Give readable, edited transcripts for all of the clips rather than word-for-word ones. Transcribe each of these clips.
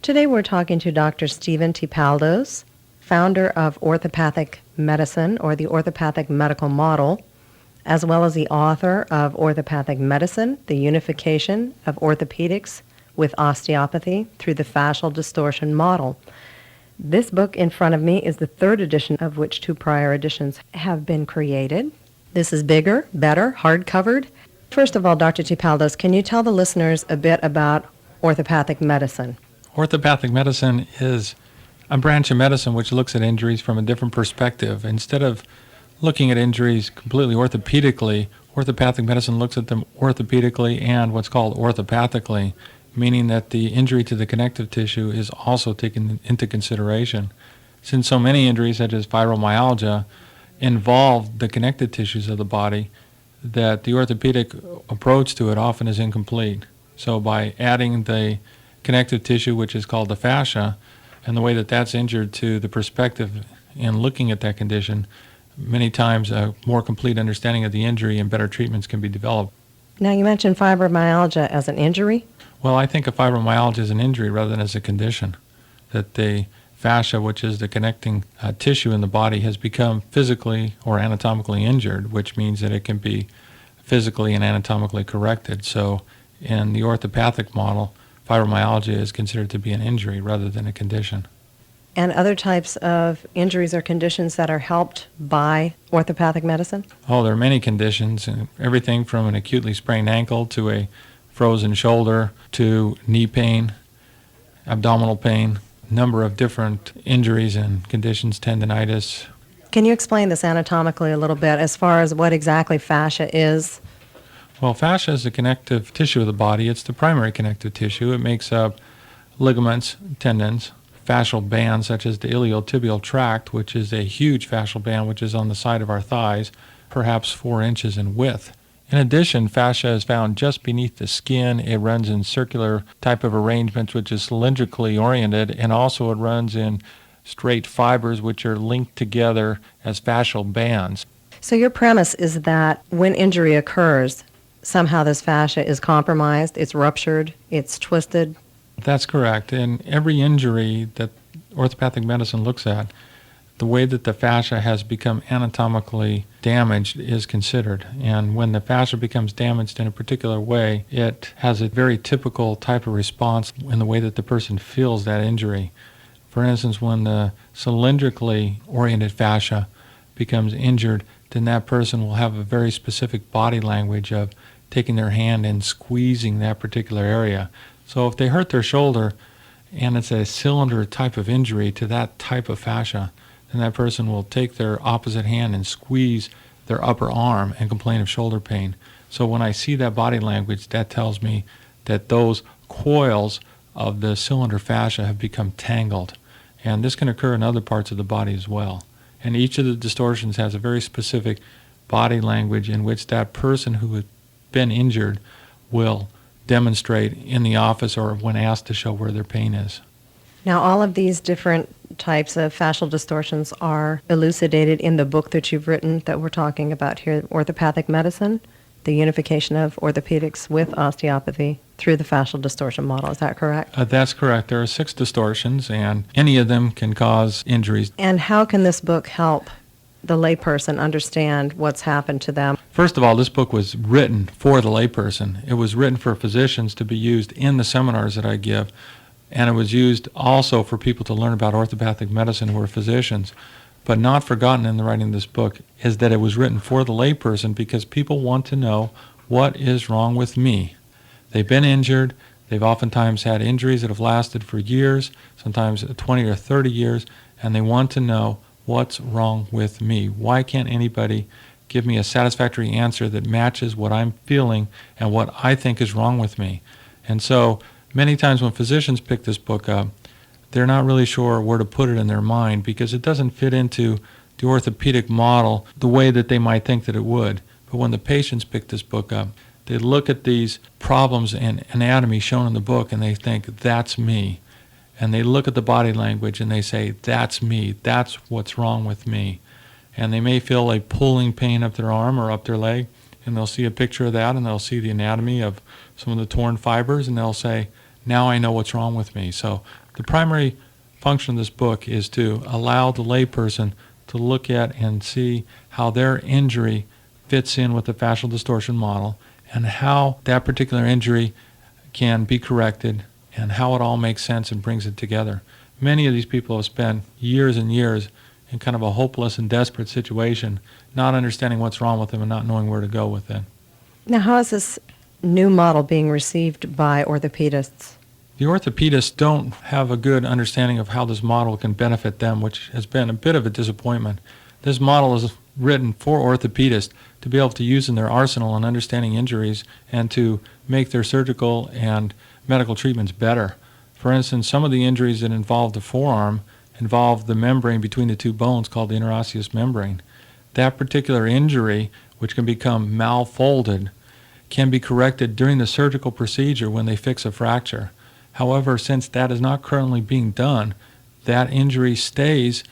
Today we're talking to Dr. Stephen Typaldos, founder of Orthopathic Medicine, or the Orthopathic Medical Model, as well as the author of Orthopathic Medicine, the Unification of Orthopedics with Osteopathy through the Fascial Distortion Model. This book in front of me is the third edition, of which two prior editions have been created. This is bigger, better, hard-covered. First of all, Dr. Typaldos, can you tell the listeners a bit about orthopathic medicine? Orthopathic medicine is a branch of medicine which looks at injuries from a different perspective. Instead of looking at injuries completely orthopedically, orthopathic medicine looks at them orthopedically and what's called orthopathically, meaning that the injury to the connective tissue is also taken into consideration. Since so many injuries, such as fibromyalgia, involve the connective tissues of the body, that the orthopedic approach to it often is incomplete. So by adding the connective tissue, which is called the fascia, and the way that that's injured to the perspective in looking at that condition, many times a more complete understanding of the injury and better treatments can be developed. Now, you mentioned fibromyalgia as an injury. Well, I think of fibromyalgia as an injury rather than as a condition, that the fascia, which is the connecting tissue in the body, has become physically or anatomically injured, which means that it can be physically and anatomically corrected. So in the orthopathic model, fibromyalgia is considered to be an injury rather than a condition. And other types of injuries or conditions that are helped by orthopathic medicine? Oh, there are many conditions, everything from an acutely sprained ankle to a frozen shoulder to knee pain, abdominal pain, number of different injuries and conditions, tendinitis. Can you explain this anatomically a little bit as far as what exactly fascia is? Well, fascia is the connective tissue of the body. It's the primary connective tissue. It makes up ligaments, tendons, fascial bands such as the iliotibial tract, which is a huge fascial band which is on the side of our thighs, perhaps 4 inches in width. In addition, fascia is found just beneath the skin. It runs in circular type of arrangements, which is cylindrically oriented, and also it runs in straight fibers which are linked together as fascial bands. So your premise is that when injury occurs, somehow this fascia is compromised, it's ruptured, it's twisted? That's correct. In every injury that orthopathic medicine looks at, the way that the fascia has become anatomically damaged is considered. And when the fascia becomes damaged in a particular way, it has a very typical type of response in the way that the person feels that injury. For instance, when the cylindrically oriented fascia becomes injured, then that person will have a very specific body language of taking their hand and squeezing that particular area. So if they hurt their shoulder and it's a cylinder type of injury to that type of fascia, then that person will take their opposite hand and squeeze their upper arm and complain of shoulder pain. So when I see that body language, that tells me that those coils of the cylinder fascia have become tangled. And this can occur in other parts of the body as well. And each of the distortions has a very specific body language in which that person who has been injured will demonstrate in the office or when asked to show where their pain is. Now, all of these different types of fascial distortions are elucidated in the book that you've written that we're talking about here, Orthopathic Medicine, the Unification of Orthopedics with Osteopathy through the Fascial Distortion Model. Is that correct? That's correct. There are 6 distortions, and any of them can cause injuries. And how can this book help the layperson understand what's happened to them? First of all, this book was written for the layperson. It was written for physicians to be used in the seminars that I give, and it was used also for people to learn about orthopathic medicine who are physicians. But not forgotten in the writing of this book is that it was written for the layperson because people want to know what is wrong with me. They've been injured. They've oftentimes had injuries that have lasted for years, sometimes 20 or 30 years, and they want to know what's wrong with me. Why can't anybody give me a satisfactory answer that matches what I'm feeling and what I think is wrong with me? And so many times when physicians pick this book up, they're not really sure where to put it in their mind because it doesn't fit into the orthopedic model the way that they might think that it would. But when the patients pick this book up, they look at these problems and anatomy shown in the book and they think, that's me. And they look at the body language and they say, that's me, that's what's wrong with me. And they may feel a pulling pain up their arm or up their leg, and they'll see a picture of that and they'll see the anatomy of some of the torn fibers and they'll say, now I know what's wrong with me. So the primary function of this book is to allow the layperson to look at and see how their injury fits in with the fascial distortion model and how that particular injury can be corrected and how it all makes sense and brings it together. Many of these people have spent years and years in kind of a hopeless and desperate situation, not understanding what's wrong with them and not knowing where to go with it. Now, how is this new model being received by orthopedists? The orthopedists don't have a good understanding of how this model can benefit them, which has been a bit of a disappointment. This model is written for orthopedists to be able to use in their arsenal in understanding injuries and to make their surgical and medical treatments better. For instance, some of the injuries that involve the forearm involve the membrane between the two bones called the interosseous membrane. That particular injury, which can become malfolded, can be corrected during the surgical procedure when they fix a fracture. However, since that is not currently being done, that injury stays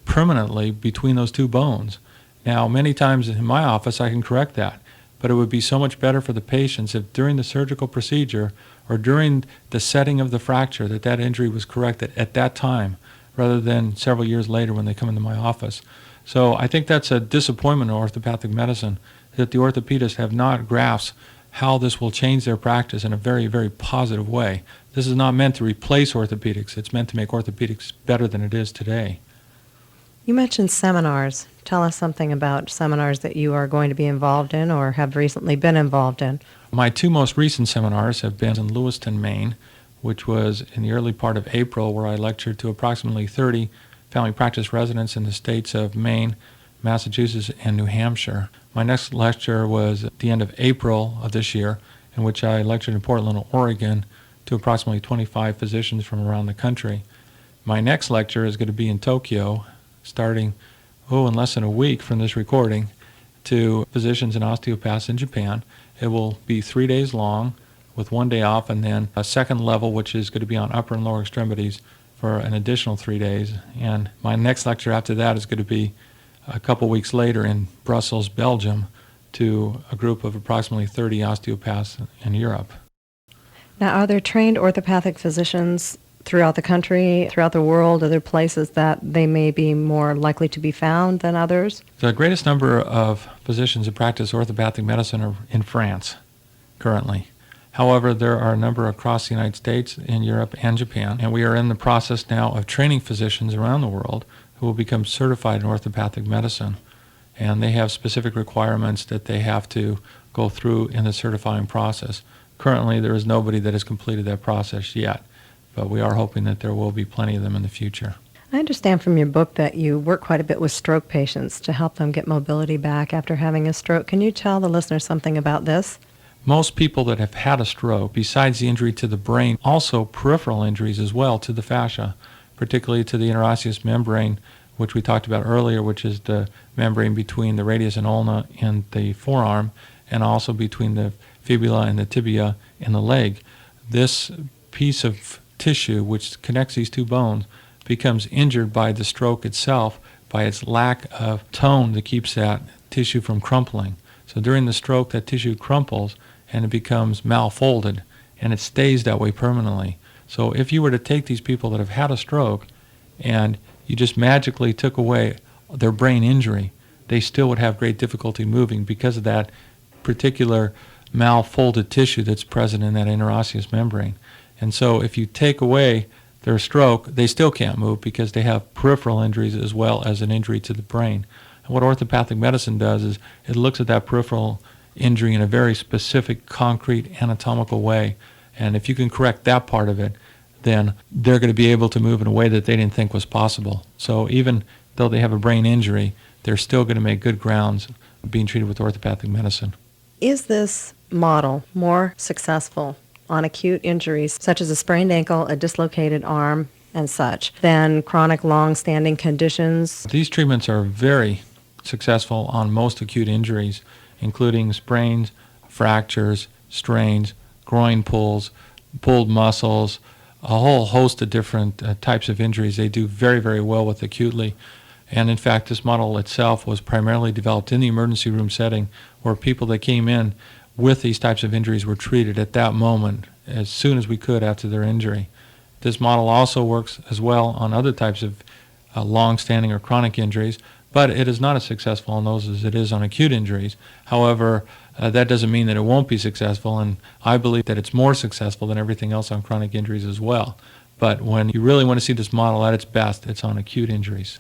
permanently between those two bones. Now, many times in my office I can correct that, but it would be so much better for the patients if during the surgical procedure or during the setting of the fracture that injury was corrected at that time rather than several years later when they come into my office. So I think that's a disappointment in orthopathic medicine, that the orthopedists have not grasped how this will change their practice in a very, very positive way. This is not meant to replace orthopedics. It's meant to make orthopedics better than it is today. You mentioned seminars. Tell us something about seminars that you are going to be involved in or have recently been involved in. My two most recent seminars have been in Lewiston, Maine, which was in the early part of April, where I lectured to approximately 30 family practice residents in the states of Maine, Massachusetts, and New Hampshire. My next lecture was at the end of April of this year, in which I lectured in Portland, Oregon, to approximately 25 physicians from around the country. My next lecture is going to be in Tokyo, starting in less than a week from this recording, to physicians and osteopaths in Japan. It will be 3 days long with 1 day off, and then a second level, which is going to be on upper and lower extremities, for an additional 3 days. And my next lecture after that is going to be a couple weeks later in Brussels, Belgium, to a group of approximately 30 osteopaths in Europe. Now, are there trained orthopathic physicians throughout the country, throughout the world? Are there places that they may be more likely to be found than others? The greatest number of physicians who practice orthopathic medicine are in France currently. However, there are a number across the United States, in Europe, and Japan, and we are in the process now of training physicians around the world who will become certified in orthopathic medicine. And they have specific requirements that they have to go through in the certifying process. Currently, there is nobody that has completed that process yet, but we are hoping that there will be plenty of them in the future. I understand from your book that you work quite a bit with stroke patients to help them get mobility back after having a stroke. Can you tell the listeners something about this? Most people that have had a stroke, besides the injury to the brain, also peripheral injuries as well to the fascia, particularly to the interosseous membrane, which we talked about earlier, which is the membrane between the radius and ulna and the forearm, and also between the fibula and the tibia in the leg. This piece of tissue, which connects these two bones, becomes injured by the stroke itself, by its lack of tone that keeps that tissue from crumpling. So during the stroke, that tissue crumples and it becomes malfolded, and it stays that way permanently. So if you were to take these people that have had a stroke and you just magically took away their brain injury, they still would have great difficulty moving because of that particular malfolded tissue that's present in that interosseous membrane. And so if you take away their stroke, they still can't move because they have peripheral injuries as well as an injury to the brain. And what orthopathic medicine does is it looks at that peripheral injury in a very specific, concrete, anatomical way. And if you can correct that part of it, then they're going to be able to move in a way that they didn't think was possible. So even though they have a brain injury, they're still going to make good grounds being treated with orthopathic medicine. Is this model more successful on acute injuries, such as a sprained ankle, a dislocated arm, and such, than chronic long-standing conditions? These treatments are very successful on most acute injuries, including sprains, fractures, strains, groin pulls, pulled muscles, a whole host of different types of injuries. They do very, very well with acutely. And in fact, this model itself was primarily developed in the emergency room setting, where people that came in with these types of injuries were treated at that moment as soon as we could after their injury. This model also works as well on other types of long-standing or chronic injuries, but it is not as successful on those as it is on acute injuries. However, that doesn't mean that it won't be successful, and I believe that it's more successful than everything else on chronic injuries as well. But when you really want to see this model at its best, it's on acute injuries.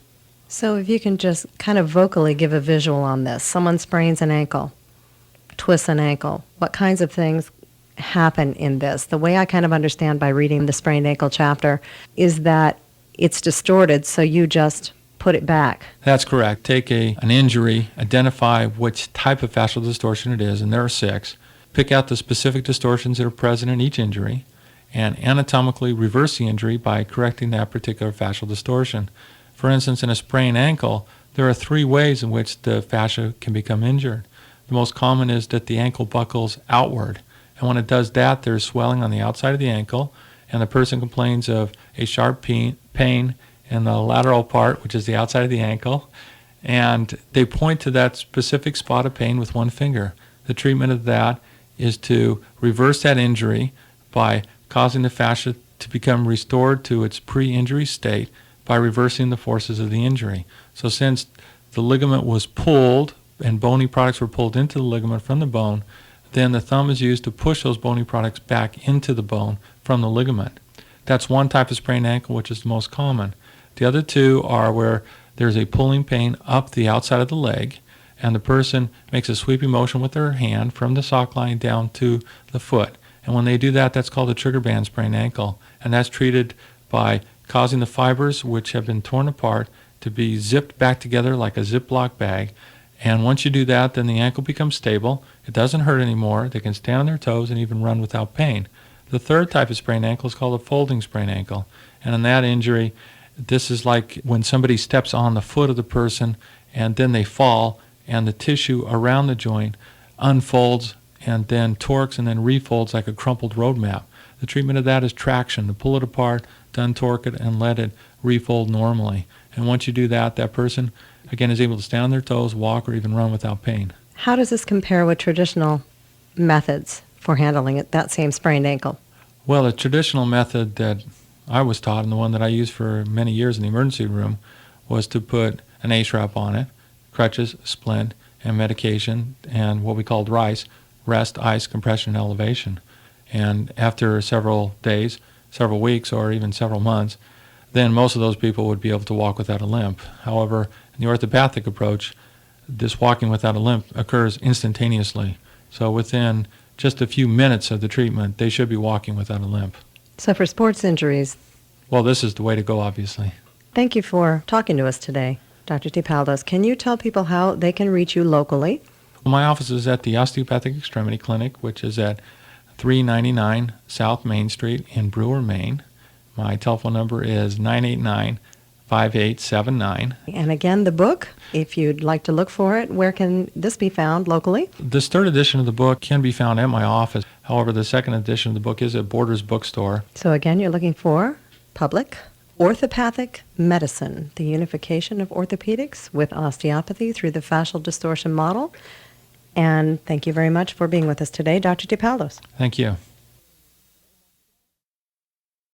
So if you can just kind of vocally give a visual on this. Someone sprains an ankle, twists an ankle. What kinds of things happen in this? The way I kind of understand by reading the sprained ankle chapter is that it's distorted, so you just put it back. That's correct. Take an injury, identify which type of fascial distortion it is, and there are 6. Pick out the specific distortions that are present in each injury, and anatomically reverse the injury by correcting that particular fascial distortion. For instance, in a sprained ankle, there are 3 ways in which the fascia can become injured. The most common is that the ankle buckles outward, and when it does that, there's swelling on the outside of the ankle, and the person complains of a sharp pain in the lateral part, which is the outside of the ankle, and they point to that specific spot of pain with one finger. The treatment of that is to reverse that injury by causing the fascia to become restored to its pre-injury state by reversing the forces of the injury. So since the ligament was pulled and bony products were pulled into the ligament from the bone, then the thumb is used to push those bony products back into the bone from the ligament. That's one type of sprained ankle, which is the most common. The other 2 are where there's a pulling pain up the outside of the leg, and the person makes a sweeping motion with their hand from the sock line down to the foot. And when they do that, that's called a trigger band sprained ankle, and that's treated by causing the fibers, which have been torn apart, to be zipped back together like a Ziploc bag. And once you do that, then the ankle becomes stable. It doesn't hurt anymore. They can stand on their toes and even run without pain. The third type of sprained ankle is called a folding sprained ankle. And in that injury, this is like when somebody steps on the foot of the person and then they fall and the tissue around the joint unfolds and then torques and then refolds like a crumpled road map. The treatment of that is traction, to pull it apart, to untorque it, and let it refold normally. And once you do that, that person, again, is able to stand on their toes, walk, or even run without pain. How does this compare with traditional methods for handling it, that same sprained ankle? Well, the traditional method that I was taught, and the one that I used for many years in the emergency room, was to put an A-strap on it, crutches, splint, and medication, and what we called RICE, rest, ice, compression, and elevation. And after several days, several weeks, or even several months, then most of those people would be able to walk without a limp. However, in the orthopathic approach, this walking without a limp occurs instantaneously. So within just a few minutes of the treatment, they should be walking without a limp. So for sports injuries, Well, this is the way to go, obviously. thank you for talking to us today, Dr. Typaldos. Can you tell people how they can reach you locally? My office is at the Osteopathic Extremity Clinic, which is at 399 South Main Street in Brewer, Maine. My telephone number is 989-5879. And again, the book, if you'd like to look for it, where can this be found locally? This 3rd edition of the book can be found at my office. However, the 2nd edition of the book is at Borders Bookstore. So again, you're looking for public Orthopathic Medicine, the unification of orthopedics with osteopathy through the Fascial Distortion Model. And thank you very much for being with us today, Dr. Typaldos. Thank you.